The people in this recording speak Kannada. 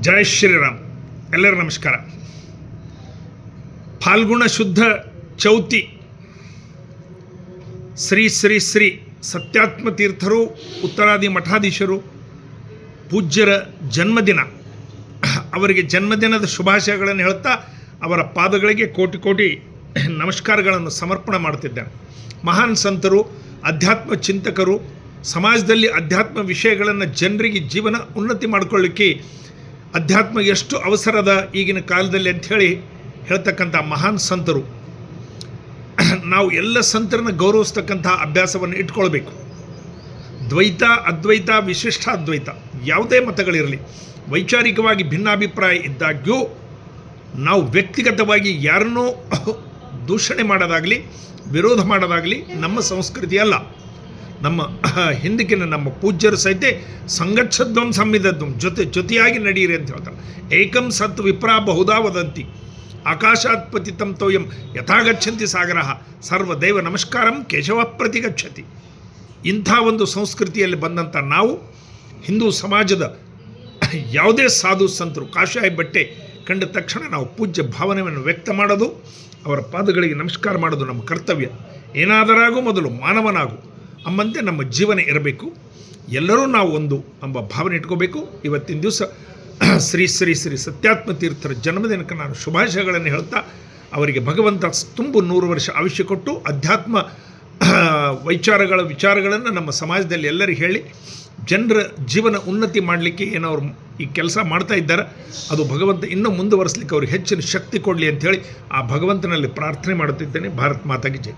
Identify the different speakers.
Speaker 1: ಜೈ ಶ್ರೀರಾಮ್. ಎಲ್ಲರೂ ನಮಸ್ಕಾರ. ಫಾಲ್ಗುಣ ಶುದ್ಧ ಚೌತಿ ಶ್ರೀ ಶ್ರೀ ಶ್ರೀ ಸತ್ಯಾತ್ಮ ತೀರ್ಥರು ಉತ್ತರಾದಿ ಮಠಾಧೀಶರು ಪೂಜ್ಯರ ಜನ್ಮದಿನ. ಅವರಿಗೆ ಜನ್ಮದಿನದ ಶುಭಾಶಯಗಳನ್ನು ಹೇಳ್ತಾ ಅವರ ಪಾದಗಳಿಗೆ ಕೋಟಿ ಕೋಟಿ ನಮಸ್ಕಾರಗಳನ್ನು ಸಮರ್ಪಣೆ ಮಾಡ್ತಿದ್ದೇನೆ. ಮಹಾನ್ ಸಂತರು, ಅಧ್ಯಾತ್ಮ ಚಿಂತಕರು, ಸಮಾಜದಲ್ಲಿ ಅಧ್ಯಾತ್ಮ ವಿಷಯಗಳನ್ನು ಜನರಿಗೆ ಜೀವನ ಉನ್ನತಿ ಮಾಡಿಕೊಳ್ಳಿಕ್ಕೆ ಅಧ್ಯಾತ್ಮ ಎಷ್ಟು ಅವಸರದ ಈಗಿನ ಕಾಲದಲ್ಲಿ ಅಂಥೇಳಿ ಹೇಳ್ತಕ್ಕಂಥ ಮಹಾನ್ ಸಂತರು. ನಾವು ಎಲ್ಲ ಸಂತರನ್ನ ಗೌರವಿಸ್ತಕ್ಕಂಥ ಅಭ್ಯಾಸವನ್ನು ಇಟ್ಕೊಳ್ಬೇಕು. ದ್ವೈತ, ಅದ್ವೈತ, ವಿಶಿಷ್ಟ ಅದ್ವೈತ ಯಾವುದೇ ಮತಗಳಿರಲಿ, ವೈಚಾರಿಕವಾಗಿ ಭಿನ್ನಾಭಿಪ್ರಾಯ ಇದ್ದಾಗ್ಯೂ ನಾವು ವ್ಯಕ್ತಿಗತವಾಗಿ ಯಾರನ್ನೂ ದೂಷಣೆ ಮಾಡೋದಾಗಲಿ, ವಿರೋಧ ಮಾಡೋದಾಗಲಿ ನಮ್ಮ ಸಂಸ್ಕೃತಿ ಅಲ್ಲ. ನಮ್ಮ ಹಿಂದಕ್ಕಿನ ನಮ್ಮ ಪೂಜ್ಯರು ಸಹಿತ ಸಂಗಚ್ಛದ್ವಂ ಸಂವಿಧದ್ವಂ, ಜೊತೆಯಾಗಿ ನಡೆಯಿರಿ ಅಂತ ಹೇಳ್ತಾರೆ. ಏಕಂ ಸತ್ ವಿಪ್ರಾ ಬಹುಧಾ ವದಂತಿ, ಆಕಾಶಾತ್ ಪತಿತಂ ತೋಯಂ ಯಥಾಗಚ್ಚಂತಿ ಸಾಗರಃ ಸರ್ವದೈವ ನಮಸ್ಕಾರಂ ಕೇಶವ ಪ್ರತಿಗಚ್ಚತಿ. ಇಂಥ ಒಂದು ಸಂಸ್ಕೃತಿಯಲ್ಲಿ ಬಂದಂಥ ನಾವು ಹಿಂದೂ ಸಮಾಜದ ಯಾವುದೇ ಸಾಧು ಸಂತರು ಕಾಷಾಯ ಬಟ್ಟೆ ಕಂಡ ತಕ್ಷಣ ನಾವು ಪೂಜ್ಯ ಭಾವನೆಯನ್ನು ವ್ಯಕ್ತ ಮಾಡೋದು, ಅವರ ಪಾದಗಳಿಗೆ ನಮಸ್ಕಾರ ಮಾಡೋದು ನಮ್ಮ ಕರ್ತವ್ಯ. ಏನಾದರಾಗೂ ಮೊದಲು ಮಾನವನಾಗು ಅಂಬಂತೆ ನಮ್ಮ ಜೀವನ ಇರಬೇಕು. ಎಲ್ಲರೂ ನಾವು ಒಂದು ಎಂಬ ಭಾವನೆ ಇಟ್ಕೋಬೇಕು. ಇವತ್ತಿನ ದಿವಸ ಶ್ರೀ ಶ್ರೀ ಶ್ರೀ ಸತ್ಯಾತ್ಮ ತೀರ್ಥರ ಜನ್ಮದಿನಕ್ಕೆ ನಾನು ಶುಭಾಶಯಗಳನ್ನು ಹೇಳ್ತಾ ಅವರಿಗೆ ಭಗವಂತ ತುಂಬು 100 ವರ್ಷ ಆಯುಷ್ಯ ಕೊಟ್ಟು ಅಧ್ಯಾತ್ಮ ವಿಚಾರಗಳನ್ನು ನಮ್ಮ ಸಮಾಜದಲ್ಲಿ ಎಲ್ಲರಿಗೂ ಹೇಳಿ ಜನರ ಜೀವನ ಉನ್ನತಿ ಮಾಡಲಿಕ್ಕೆ ಏನವರು ಈ ಕೆಲಸ ಮಾಡ್ತಾ ಇದ್ದಾರೆ, ಅದು ಭಗವಂತ ಇನ್ನೂ ಮುಂದುವರಿಸಲಿಕ್ಕೆ ಅವ್ರಿಗೆ ಹೆಚ್ಚಿನ ಶಕ್ತಿ ಕೊಡಲಿ ಅಂಥೇಳಿ ಆ ಭಗವಂತನಲ್ಲಿ ಪ್ರಾರ್ಥನೆ ಮಾಡುತ್ತಿದ್ದೇನೆ. ಭಾರತ್ ಮಾತಾಗೆ ಜೈ.